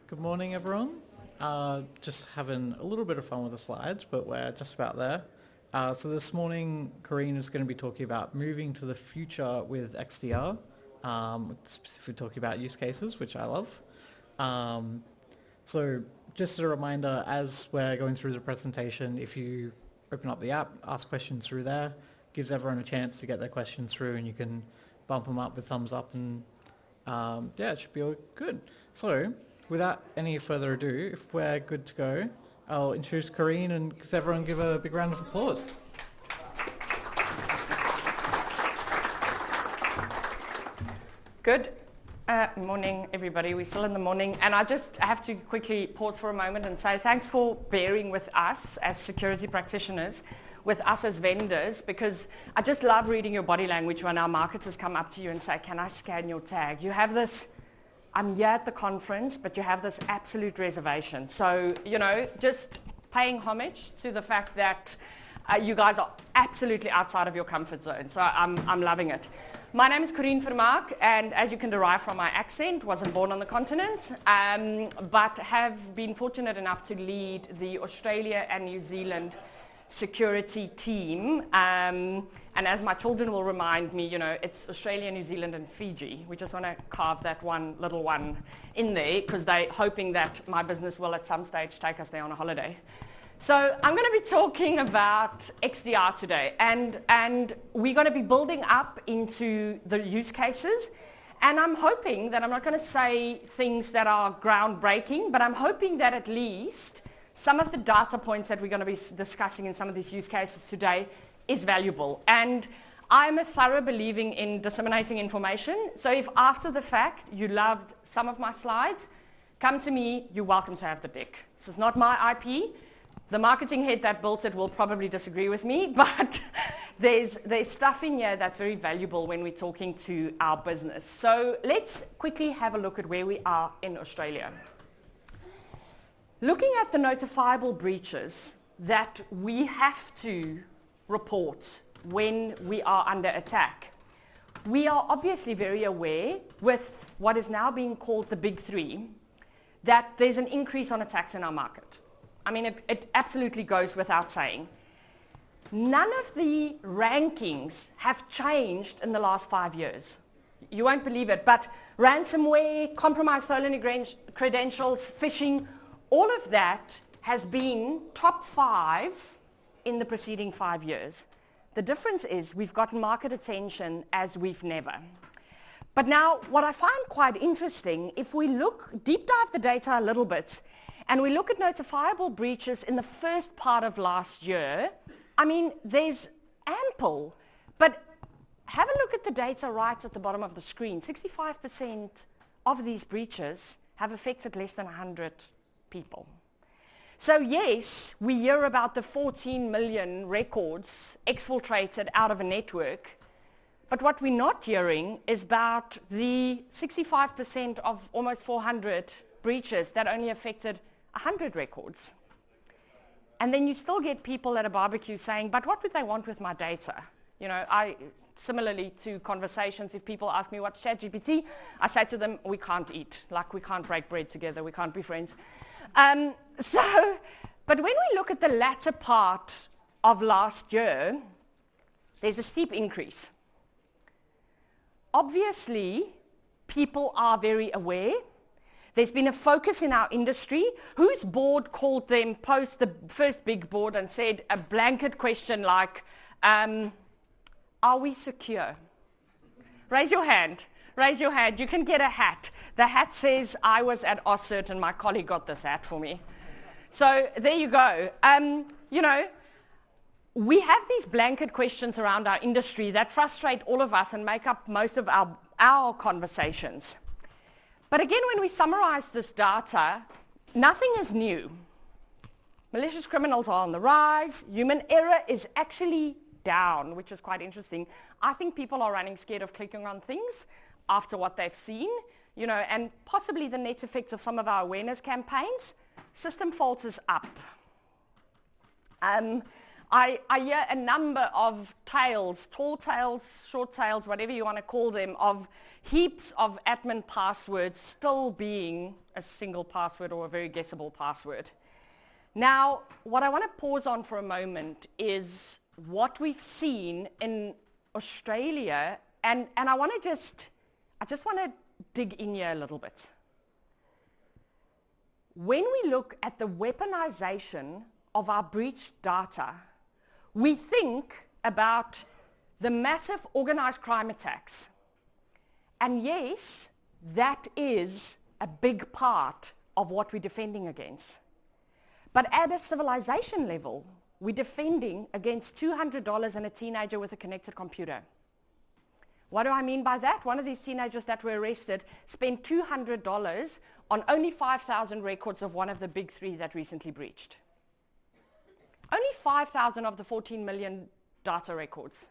Good morning, everyone. Just having a little bit of fun with the slides, but we're just about there. So this morning, Corien is going to be talking about moving to the future with XDR, specifically talking about use cases, which I love. So just a reminder, as we're going through the presentation, if you open up the app, ask questions through there, gives everyone a chance to get their questions through, and you can bump them up with thumbs up, and yeah, it should be all good. So without any further ado, if we're good to go, I'll introduce Corien, and everyone give a big round of applause. Good morning, everybody. We're still in the morning, and I just have to quickly pause for a moment and say thanks for bearing with us as security practitioners, with us as vendors, because I just love reading your body language when our marketers come up to you and say, can I scan your tag? You have this, I'm here at the conference, but you have this absolute reservation. So, just paying homage to the fact that you guys are absolutely outside of your comfort zone. So I'm loving it. My name is Corien Vermaak, and as you can derive from my accent, wasn't born on the continent, but have been fortunate enough to lead the Australia and New Zealand security team. And as my children will remind me, it's Australia, New Zealand, and Fiji. We just want to carve that one little one in there because they're hoping that my business will at some stage take us there on a holiday. So I'm going to be talking about XDR today, and we're going to be building up into the use cases. And I'm hoping that I'm not going to say things that are groundbreaking, but I'm hoping that at least some of the data points that we're going to be discussing in some of these use cases today is valuable. And I'm a thorough believer in disseminating information. So if after the fact you loved some of my slides, come to me, you're welcome to have the deck. This is not my IP. The marketing head that built it will probably disagree with me, but there's stuff in here that's very valuable when we're talking to our business. So let's quickly have a look at where we are in Australia. Looking at the notifiable breaches that we have to report when we are under attack, we are obviously very aware with what is now being called the big three that there's an increase on attacks in our market. I mean, it absolutely goes without saying. None of the rankings have changed in the last 5 years. You won't believe it, but ransomware, compromised stolen credentials, phishing, all of that has been top 5 in the preceding 5 years. The difference is we've gotten market attention as we've never. But now, what I find quite interesting, if we deep dive the data a little bit, and we look at notifiable breaches in the first part of last year, I mean, there's ample. But have a look at the data right at the bottom of the screen. 65% of these breaches have affected less than 100 people. So yes, we hear about the 14 million records exfiltrated out of a network, but what we're not hearing is about the 65% of almost 400 breaches that only affected 100 records. And then you still get people at a barbecue saying, but what would they want with my data? Similarly to conversations, if people ask me what's ChatGPT, I say to them, we can't eat. Like, we can't break bread together, we can't be friends. But when we look at the latter part of last year, there's a steep increase. Obviously, people are very aware. There's been a focus in our industry. Whose board called them post the first big board and said a blanket question like, are we secure? Raise your hand. Raise your hand. You can get a hat. The hat says, I was at AusCERT and my colleague got this hat for me. So there you go. We have these blanket questions around our industry that frustrate all of us and make up most of our conversations. But again, when we summarize this data, nothing is new. Malicious criminals are on the rise. Human error is actually down, which is quite interesting. I think people are running scared of clicking on things after what they've seen, and possibly the net effects of some of our awareness campaigns. System faults is up. I hear a number of tales, tall tales, short tales, whatever you want to call them, of heaps of admin passwords still being a single password or a very guessable password. Now, what I want to pause on for a moment is what we've seen in Australia, and I just want to dig in here a little bit. When we look at the weaponization of our breached data, we think about the massive organized crime attacks. And yes, that is a big part of what we're defending against. But at a civilization level, we're defending against $200 and a teenager with a connected computer. What do I mean by that? One of these teenagers that were arrested spent $200 on only 5,000 records of one of the big three that recently breached. Only 5,000 of the 14 million data records.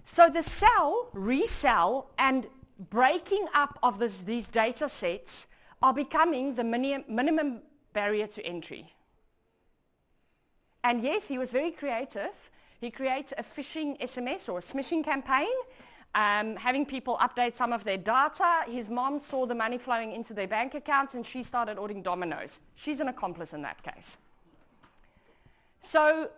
So the sell, resell, and breaking up of these data sets are becoming the minimum barrier to entry. And yes, he was very creative. He creates a phishing SMS or a smishing campaign, having people update some of their data. His mom saw the money flowing into their bank accounts, and she started ordering Domino's. She's an accomplice in that case. So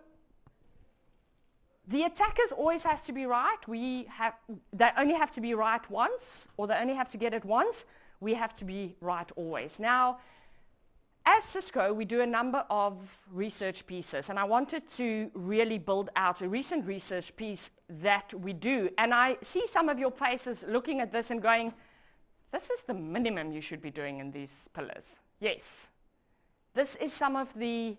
the attackers always has to be right. They only have to be right once, or they only have to get it once. We have to be right always. Now, as Cisco, we do a number of research pieces, and I wanted to really build out a recent research piece that we do. And I see some of your faces looking at this and going, this is the minimum you should be doing in these pillars. Yes, this is some of the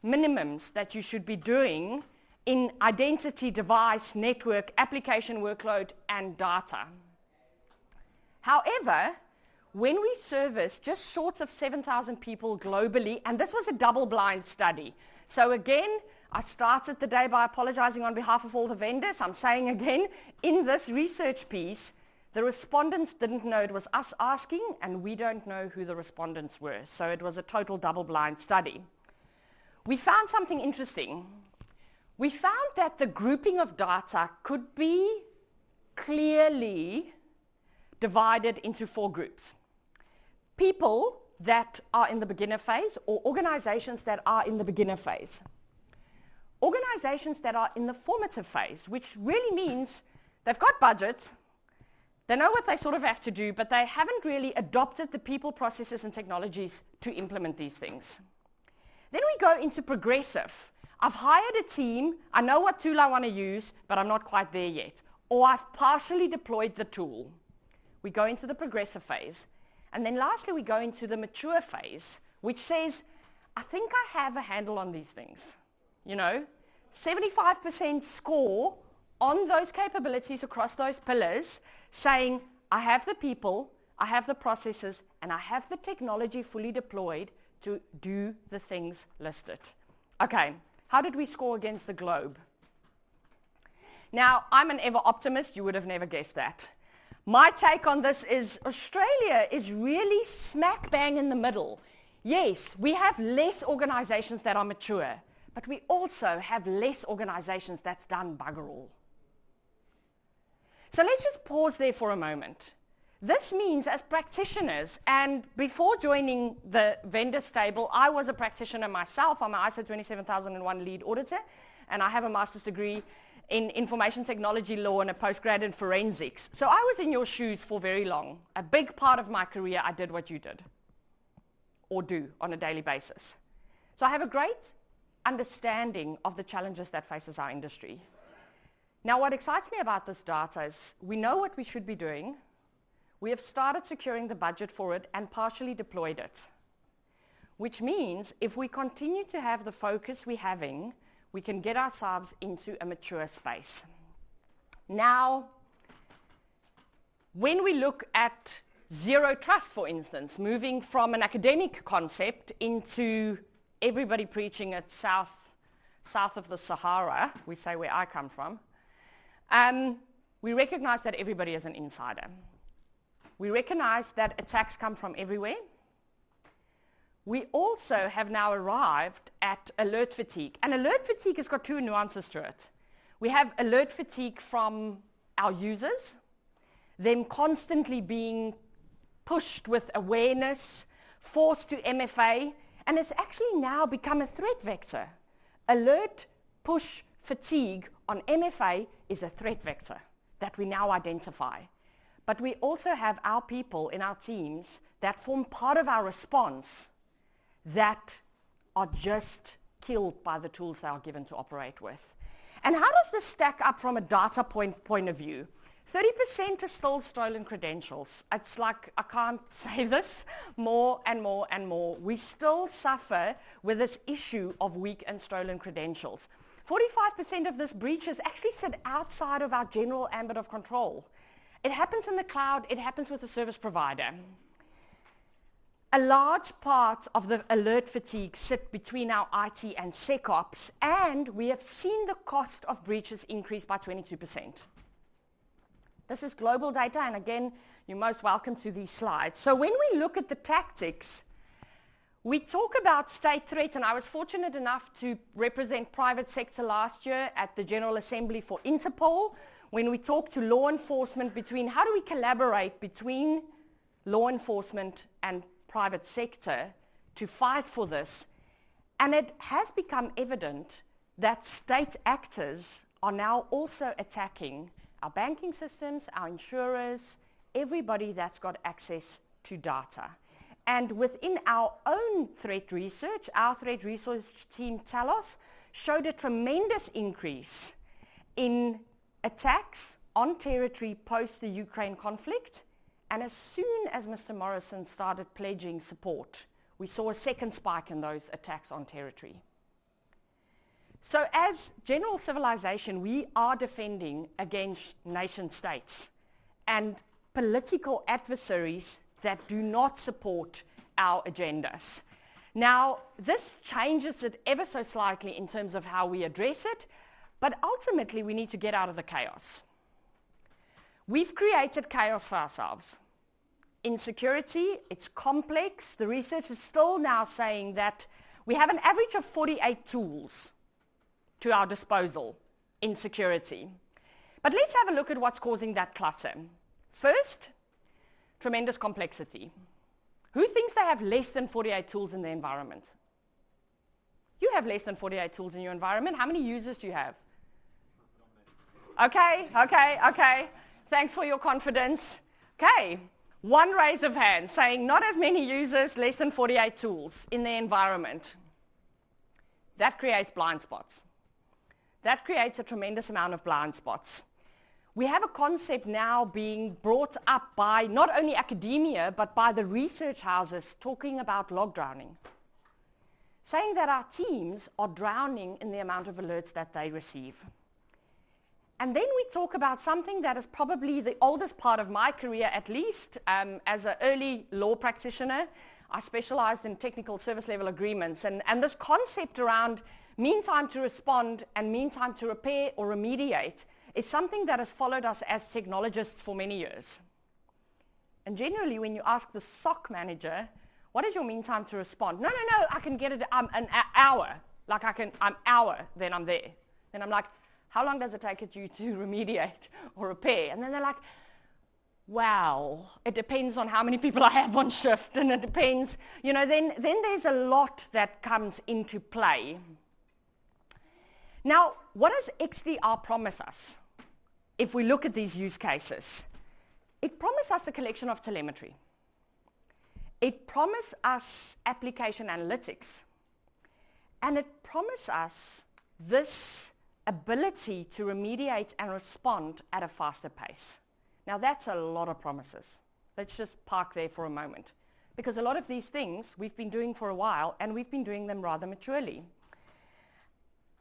minimums that you should be doing in identity, device, network, application workload, and data. However, when we service just short of 7,000 people globally, and this was a double-blind study. So again, I started the day by apologizing on behalf of all the vendors. I'm saying again, in this research piece, the respondents didn't know it was us asking, and we don't know who the respondents were. So it was a total double-blind study. We found something interesting. We found that the grouping of data could be clearly divided into 4 groups. People that are in the beginner phase, or organizations that are in the beginner phase. Organizations that are in the formative phase, which really means they've got budget, they know what they sort of have to do, but they haven't really adopted the people, processes, and technologies to implement these things. Then we go into progressive. I've hired a team, I know what tool I want to use, but I'm not quite there yet. Or I've partially deployed the tool. We go into the progressive phase. And then lastly, we go into the mature phase, which says, I think I have a handle on these things. 75% score on those capabilities across those pillars, saying, I have the people, I have the processes, and I have the technology fully deployed to do the things listed. Okay, how did we score against the globe? Now, I'm an ever optimist. You would have never guessed that. My take on this is Australia is really smack bang in the middle. Yes, we have less organizations that are mature, but we also have less organizations that's done bugger all. So let's just pause there for a moment. This means as practitioners, and before joining the vendor stable, I was a practitioner myself. I'm an ISO 27001 lead auditor, and I have a master's degree in information technology law and a postgrad in forensics. So I was in your shoes for very long. A big part of my career, I did what you did, or do on a daily basis. So I have a great understanding of the challenges that faces our industry. Now, what excites me about this data is we know what we should be doing. We have started securing the budget for it and partially deployed it, which means if we continue to have the focus we're having, we can get ourselves into a mature space. Now, when we look at zero trust, for instance, moving from an academic concept into everybody preaching it south of the Sahara, we say where I come from, we recognize that everybody is an insider. We recognize that attacks come from everywhere. we also have now arrived at alert fatigue. And alert fatigue has got two nuances to it. We have alert fatigue from our users, them constantly being pushed with awareness, forced to MFA, and it's actually now become a threat vector. Alert, push, fatigue on MFA is a threat vector that we now identify. But we also have our people in our teams that form part of our response that are just killed by the tools they are given to operate with. And how does this stack up from a data point of view? 30% is still stolen credentials. It's like, I can't say this more and more and more. We still suffer with this issue of weak and stolen credentials. 45% of this breaches actually sit outside of our general ambit of control. It happens in the cloud, it happens with the service provider. A large part of the alert fatigue sit between our IT and SecOps, and we have seen the cost of breaches increase by 22%. This is global data, and again, you're most welcome to these slides. So when we look at the tactics, we talk about state threat, and I was fortunate enough to represent private sector last year at the General Assembly for Interpol, when we talk to law enforcement between how do we collaborate between law enforcement and private sector to fight for this. And it has become evident that state actors are now also attacking our banking systems, our insurers, everybody that's got access to data. And within our own threat research, our threat research team, Talos, showed a tremendous increase in attacks on territory post the Ukraine conflict. And as soon as Mr. Morrison started pledging support, we saw a second spike in those attacks on territory. So as general civilization, we are defending against nation states and political adversaries that do not support our agendas. Now, this changes it ever so slightly in terms of how we address it, but ultimately we need to get out of the chaos. We've created chaos for ourselves. In security, it's complex. The research is still now saying that we have an average of 48 tools to our disposal in security. But let's have a look at what's causing that clutter. First, tremendous complexity. Who thinks they have less than 48 tools in their environment? You have less than 48 tools in your environment. How many users do you have? Okay. Thanks for your confidence. Okay. One raise of hands saying not as many users, less than 48 tools in their environment. That creates blind spots. That creates a tremendous amount of blind spots. We have a concept now being brought up by not only academia, but by the research houses talking about log drowning, saying that our teams are drowning in the amount of alerts that they receive. And then we talk about something that is probably the oldest part of my career, at least. As an early law practitioner, I specialized in technical service level agreements. And this concept around mean time to respond and mean time to repair or remediate is something that has followed us as technologists for many years. And generally, when you ask the SOC manager, what is your mean time to respond? No, I can get it an hour. I'm hour, then I'm there. Then I'm like, how long does it take you to remediate or repair? And then they're like, well, it depends on how many people I have on shift, and it depends, then there's a lot that comes into play. Now, what does XDR promise us if we look at these use cases? It promises us the collection of telemetry. It promises us application analytics. And it promises us this ability to remediate and respond at a faster pace. Now, that's a lot of promises. Let's just park there for a moment. Because a lot of these things we've been doing for a while, and we've been doing them rather maturely.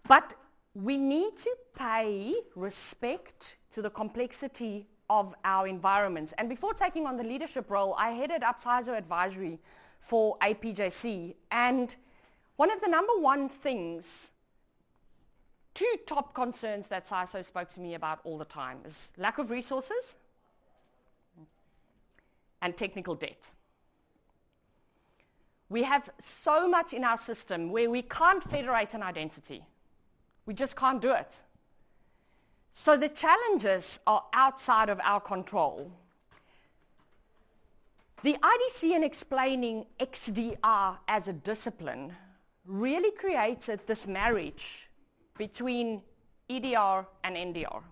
But we need to pay respect to the complexity of our environments. And before taking on the leadership role, I headed up CISO advisory for APJC. And one of the number one things, two top concerns that CISO spoke to me about all the time is lack of resources and technical debt. We have so much in our system where we can't federate an identity. We just can't do it. So the challenges are outside of our control. The IDC, in explaining XDR as a discipline, really created this marriage between EDR and NDR.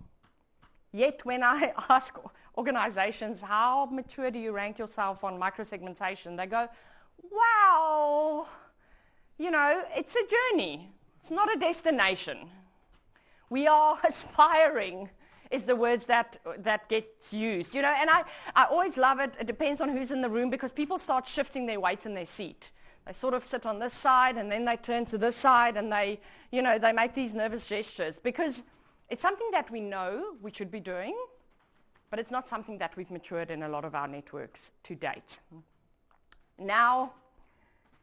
Yet when I ask organizations, how mature do you rank yourself on microsegmentation, they go, wow, it's a journey. It's not a destination. We are aspiring is the words that gets used. And I always love it. It depends on who's in the room because people start shifting their weight in their seat. They sort of sit on this side and then they turn to this side and they make these nervous gestures because it's something that we know we should be doing, but it's not something that we've matured in a lot of our networks to date. Now,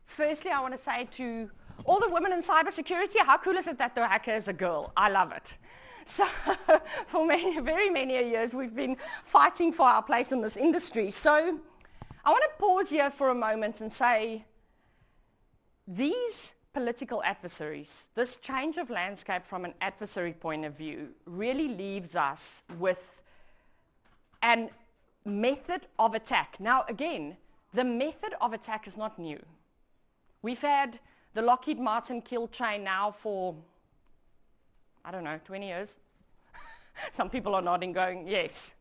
firstly, I want to say to all the women in cybersecurity, how cool is it that the hacker is a girl? I love it. So for very many years, we've been fighting for our place in this industry. So I want to pause here for a moment and say, these political adversaries, this change of landscape from an adversary point of view really leaves us with a method of attack. Now, again, the method of attack is not new. We've had the Lockheed Martin kill chain now for, 20 years. Some people are nodding going, yes.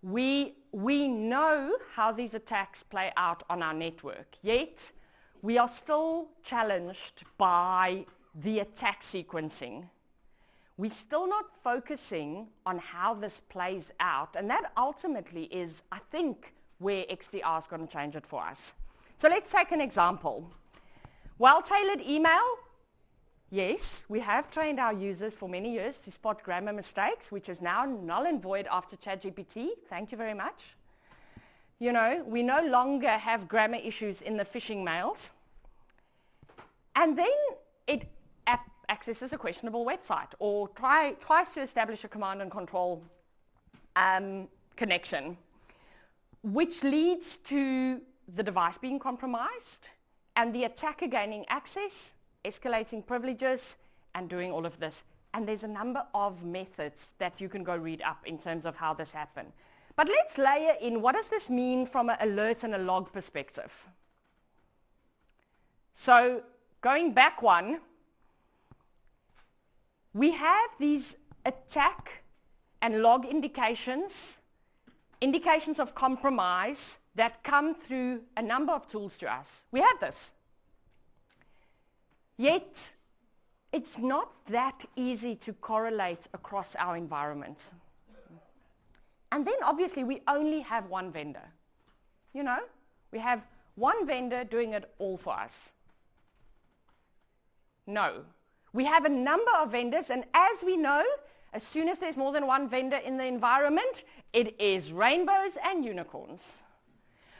We know how these attacks play out on our network, yet we are still challenged by the attack sequencing. We're still not focusing on how this plays out, and that ultimately is, I think, where XDR is going to change it for us. So let's take an example. Well-tailored email. Yes, we have trained our users for many years to spot grammar mistakes, which is now null and void after ChatGPT. Thank you very much. We no longer have grammar issues in the phishing mails. And then it accesses a questionable website or tries to establish a command and control connection, which leads to the device being compromised and the attacker gaining access, escalating privileges, and doing all of this. And there's a number of methods that you can go read up in terms of how this happened. But let's layer in, what does this mean from an alert and a log perspective? So going back one, we have these attack and log indications of compromise that come through a number of tools to us. We have this. Yet, it's not that easy to correlate across our environment. And then obviously we only have one vendor. We have one vendor doing it all for us. No. We have a number of vendors, and as we know, as soon as there's more than one vendor in the environment, it is rainbows and unicorns.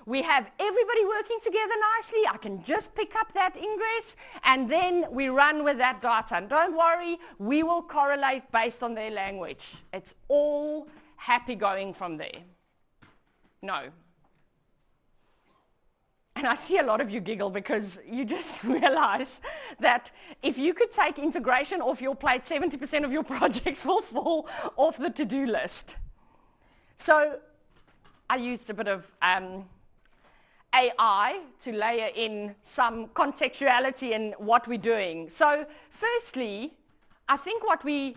We have everybody working together nicely. I can just pick up that ingress, and then we run with that data. And don't worry, we will correlate based on their language. It's all happy going from there. No. And I see a lot of you giggle because you just realize that if you could take integration off your plate, 70% of your projects will fall off the to-do list. So I used a bit of AI to layer in some contextuality in what we're doing. So firstly, I think what we're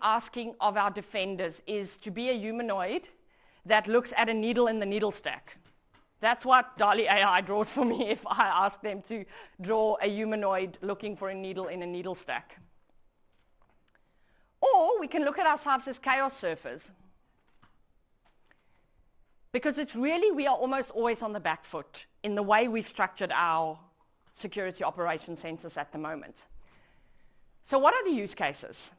asking of our defenders is to be a humanoid that looks at a needle in the needle stack. That's what DALL-E AI draws for me if I ask them to draw a humanoid looking for a needle in a needle stack. Or we can look at ourselves as chaos surfers. Because it's really, we are almost always on the back foot in the way we've structured our security operations centers at the moment. So what are the use cases?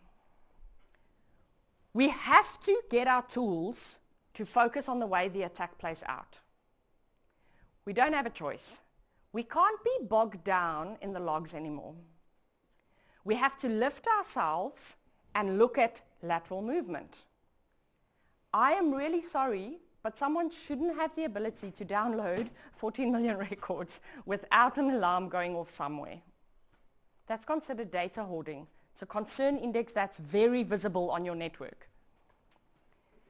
We have to get our tools to focus on the way the attack plays out. We don't have a choice. We can't be bogged down in the logs anymore. We have to lift ourselves and look at lateral movement. I am really sorry but someone shouldn't have the ability to download 14 million records without an alarm going off somewhere. That's considered data hoarding. It's a concern index that's very visible on your network.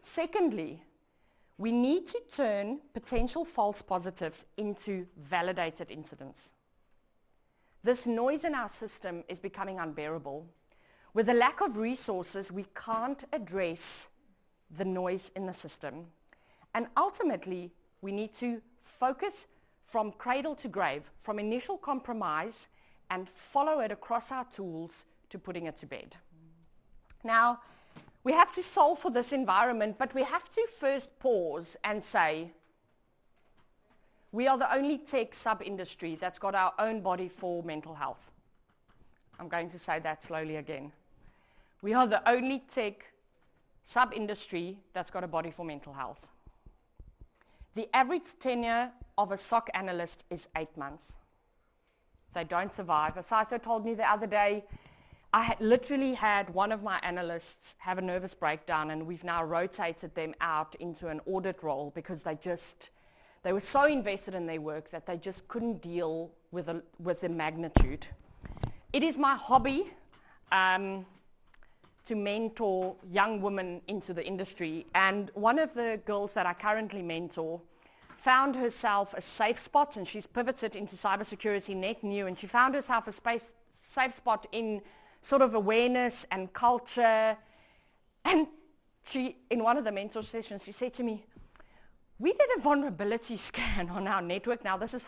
Secondly, we need to turn potential false positives into validated incidents. This noise in our system is becoming unbearable. With the lack of resources, we can't address the noise in the system. And ultimately, we need to focus from cradle to grave, from initial compromise, and follow it across our tools to putting it to bed. Now, we have to solve for this environment, but we have to first pause and say, we are the only tech sub-industry that's got our own body for mental health. I'm going to say that slowly again. We are the only tech sub-industry that's got a body for mental health. The average tenure of a SOC analyst is 8 months. They don't survive. As CISO told me the other day, I literally had one of my analysts have a nervous breakdown, and we've now rotated them out into an audit role because they were so invested in their work that they just couldn't deal with the magnitude. It is my hobby to mentor young women into the industry, and one of the girls that I currently mentor found herself a safe spot, and she's pivoted into cybersecurity net new, and she found herself a safe spot in sort of awareness and culture. And she, in one of the mentor sessions, she said to me, we did a vulnerability scan on our network. Now this is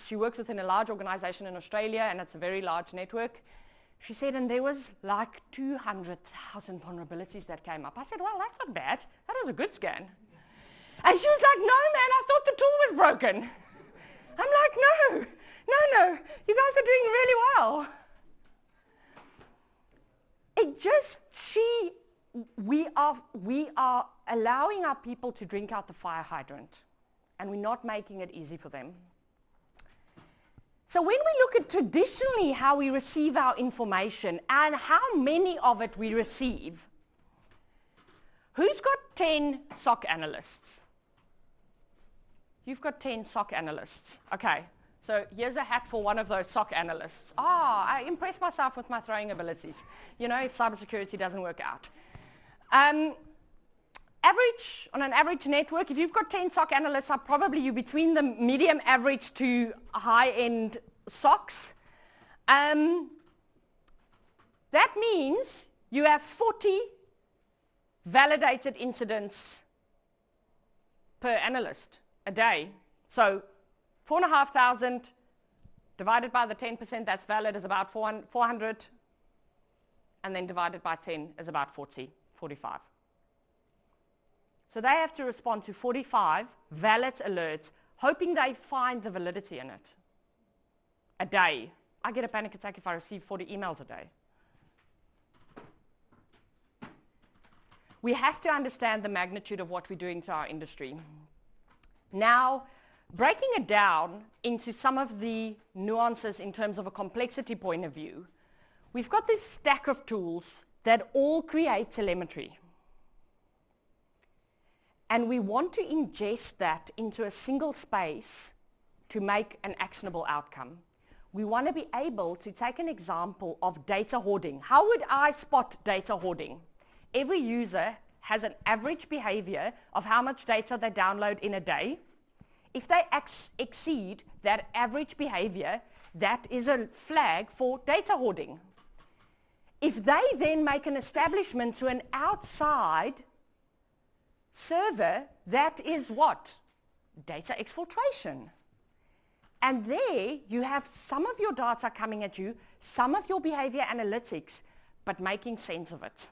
she works within a large organization in Australia, and it's a very large network. She said, and there was like 200,000 vulnerabilities that came up. I said, well, that's not bad. That was a good scan. And she was like, no, man, I thought the tool was broken. I'm like, no, you guys are doing really well. We are allowing our people to drink out the fire hydrant, and we're not making it easy for them. So when we look at traditionally how we receive our information and how many of it we receive, who's got 10 SOC analysts? You've got 10 SOC analysts. Okay, so here's a hat for one of those SOC analysts. I impress myself with my throwing abilities, if cybersecurity doesn't work out. On an average network, if you've got 10 SOC analysts, you're between the medium average to high-end SOCs. That means you have 40 validated incidents per analyst a day. So 4,500 divided by the 10% that's valid is about 400, and then divided by 10 is about 45. So they have to respond to 45 valid alerts, hoping they find the validity in it. A day. I get a panic attack if I receive 40 emails a day. We have to understand the magnitude of what we're doing to our industry. Now, breaking it down into some of the nuances in terms of a complexity point of view, we've got this stack of tools that all create telemetry. And we want to ingest that into a single space to make an actionable outcome. We want to be able to take an example of data hoarding. How would I spot data hoarding? Every user has an average behavior of how much data they download in a day. If they exceed that average behavior, that is a flag for data hoarding. If they then make an establishment to an outside server, that is what? Data exfiltration. And there you have some of your data coming at you, some of your behavior analytics, but making sense of it.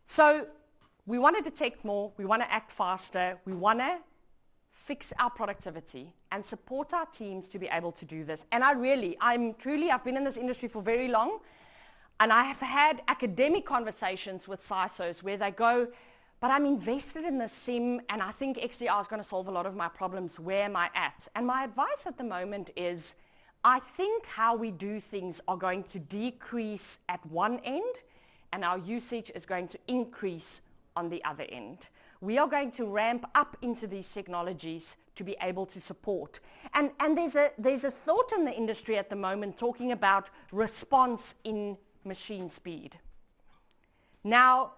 So we want to detect more, we want to act faster, we want to fix our productivity and support our teams to be able to do this. And I've been in this industry for very long, and I have had academic conversations with CISOs where they go, but I'm invested in the SIM, and I think XDR is going to solve a lot of my problems. Where am I at? And my advice at the moment is, I think how we do things are going to decrease at one end, and our usage is going to increase on the other end. we are going to ramp up into these technologies to be able to support. And there's a thought in the industry at the moment talking about response in machine speed. Now,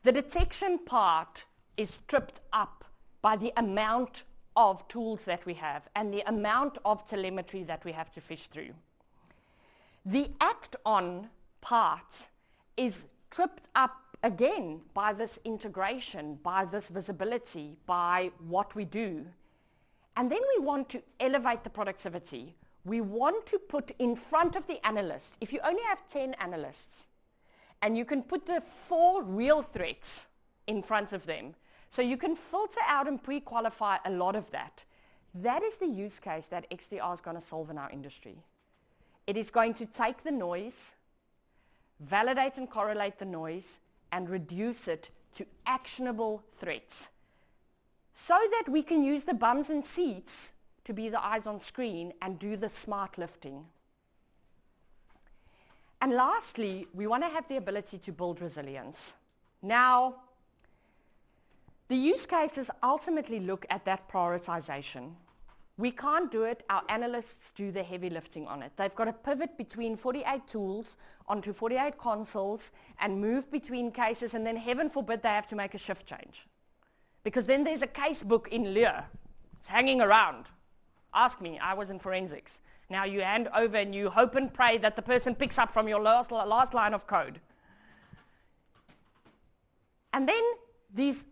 the detection part is tripped up by the amount of tools that we have and the amount of telemetry that we have to fish through. The act-on part is tripped up again by this integration, by this visibility, by what we do. And then we want to elevate the productivity. We want to put in front of the analyst, if you only have 10 analysts, and you can put the 4 real threats in front of them, so you can filter out and pre-qualify a lot of that. That is the use case that XDR is going to solve in our industry. It is going to take the noise, validate and correlate the noise, and reduce it to actionable threats, so that we can use the bums and seats to be the eyes on screen and do the smart lifting. And lastly, we want to have the ability to build resilience. Now, the use cases ultimately look at that prioritization. We can't do it. Our analysts do the heavy lifting on it. They've got to pivot between 48 tools onto 48 consoles and move between cases, and then heaven forbid they have to make a shift change. Because then there's a case book in Lear. It's hanging around. Ask me, I was in forensics. Now you hand over and you hope and pray that the person picks up from your last line of code. And then this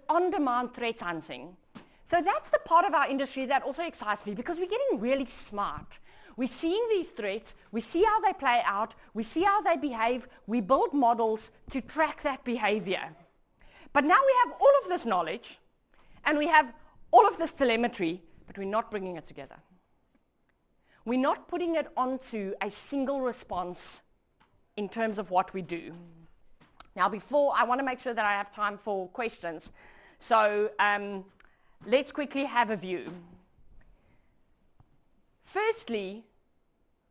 on-demand threat hunting. So that's the part of our industry that also excites me, because we're getting really smart. We're seeing these threats, we see how they play out, we see how they behave, we build models to track that behavior. But now we have all of this knowledge, and we have all of this telemetry, but we're not bringing it together. We're not putting it onto a single response in terms of what we do. Now, I want to make sure that I have time for questions. So let's quickly have a view. Firstly,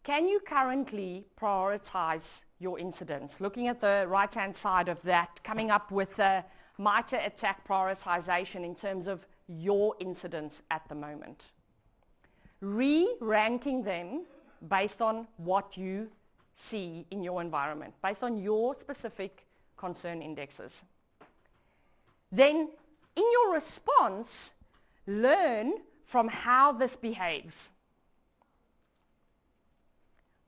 can you currently prioritize your incidents? Looking at the right-hand side of that, coming up with a MITRE ATT&CK prioritization in terms of your incidents at the moment. Re-ranking them based on what you see in your environment, based on your specific concern indexes. Then, in your response, learn from how this behaves.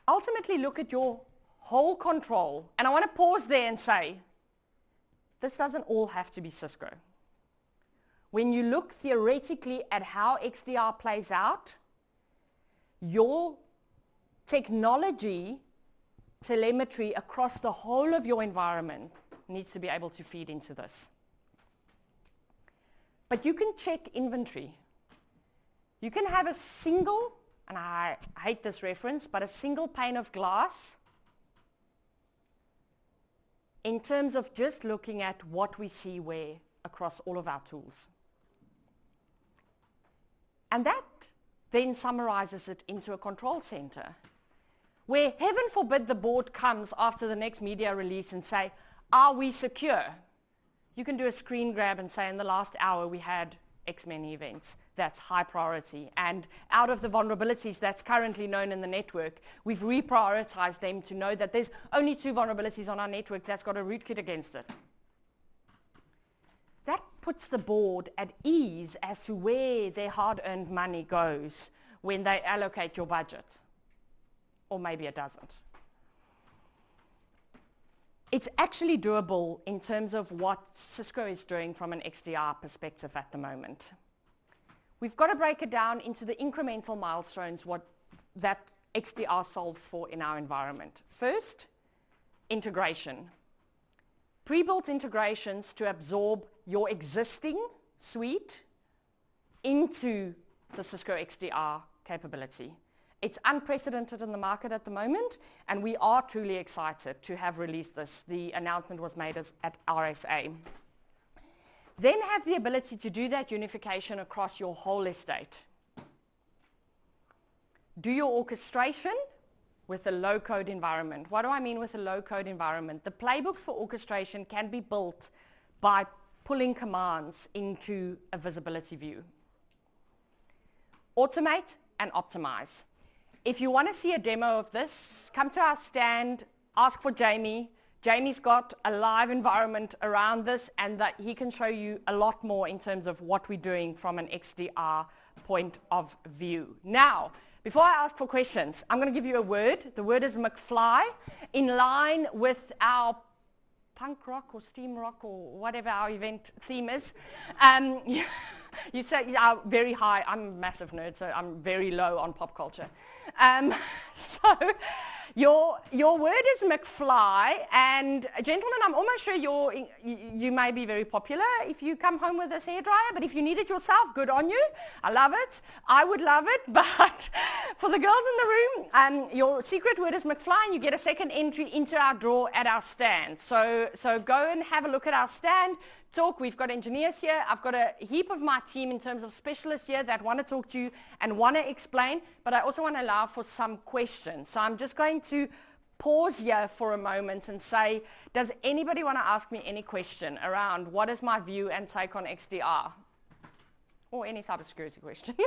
Ultimately, look at your whole control. And I want to pause there and say, this doesn't all have to be Cisco. When you look theoretically at how XDR plays out, your technology telemetry across the whole of your environment needs to be able to feed into this. But you can check inventory. You can have a single, and I hate this reference, but a single pane of glass in terms of just looking at what we see where across all of our tools. And that then summarizes it into a control center, where heaven forbid the board comes after the next media release and say, are we secure? You can do a screen grab and say, in the last hour we had X many events. That's high priority. And out of the vulnerabilities that's currently known in the network, we've reprioritized them to know that there's only 2 vulnerabilities on our network that's got a rootkit against it. That puts the board at ease as to where their hard-earned money goes when they allocate your budget. Or maybe it doesn't. It's actually doable in terms of what Cisco is doing from an XDR perspective at the moment. We've got to break it down into the incremental milestones that XDR solves for in our environment. First, integration. Pre-built integrations to absorb your existing suite into the Cisco XDR capability. It's unprecedented in the market at the moment, and we are truly excited to have released this. The announcement was made at RSA. Then have the ability to do that unification across your whole estate. Do your orchestration with a low-code environment. What do I mean with a low-code environment? The playbooks for orchestration can be built by pulling commands into a visibility view. Automate and optimize. If you want to see a demo of this, come to our stand, ask for Jamie. Jamie's got a live environment around this, and that he can show you a lot more in terms of what we're doing from an XDR point of view. Now, before I ask for questions, I'm going to give you a word. The word is McFly, in line with our punk rock or steam rock or whatever our event theme is. You say very high. I'm a massive nerd, so I'm very low on pop culture. So your word is McFly, and gentlemen, I'm almost sure you may be very popular if you come home with this hairdryer, but if you need it yourself, good on you. I love it. I would love it, but for the girls in the room, your secret word is McFly, and you get a second entry into our draw at our stand. So go and have a look at our stand. Talk. We've got engineers here. I've got a heap of my team in terms of specialists here that want to talk to you and want to explain, but I also want to allow for some questions. So I'm just going to pause here for a moment and say, does anybody want to ask me any question around what is my view and take on XDR? Or any cybersecurity question? How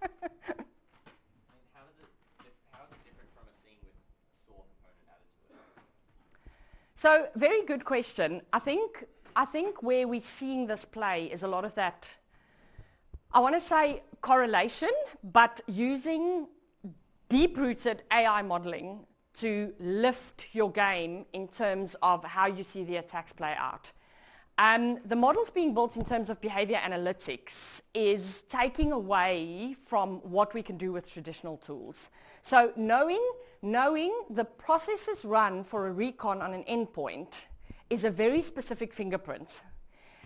is it different from a scene with a SOAR component added to it? So, very good question. I think where we're seeing this play is a lot of that, I want to say correlation, but using deep-rooted AI modeling to lift your game in terms of how you see the attacks play out. The models being built in terms of behavior analytics is taking away from what we can do with traditional tools. So knowing the processes run for a recon on an endpoint is a very specific fingerprint.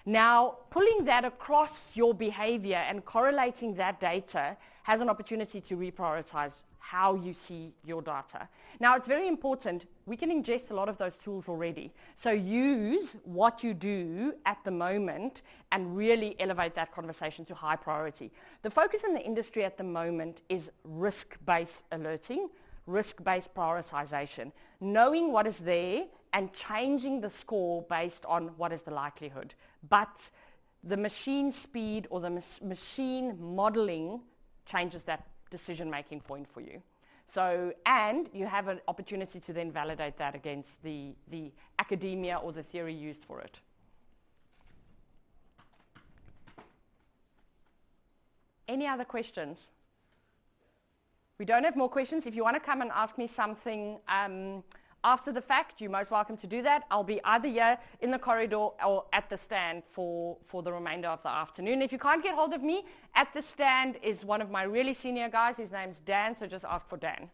Now, pulling that across your behavior and correlating that data has an opportunity to reprioritize how you see your data. Now, it's very important. We can ingest a lot of those tools already. So use what you do at the moment and really elevate that conversation to high priority. The focus in the industry at the moment is risk-based alerting, risk-based prioritization, knowing what is there and changing the score based on what is the likelihood. But the machine speed or the machine modeling changes that decision-making point for you. So, and you have an opportunity to then validate that against the academia or the theory used for it. Any other questions? We don't have more questions. If you want to come and ask me something after the fact, you're most welcome to do that. I'll be either here in the corridor or at the stand for the remainder of the afternoon. If you can't get hold of me, at the stand is one of my really senior guys. His name's Dan, so just ask for Dan.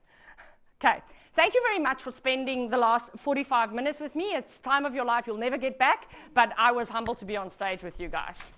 Okay. Thank you very much for spending the last 45 minutes with me. It's time of your life you'll never get back, but I was humbled to be on stage with you guys.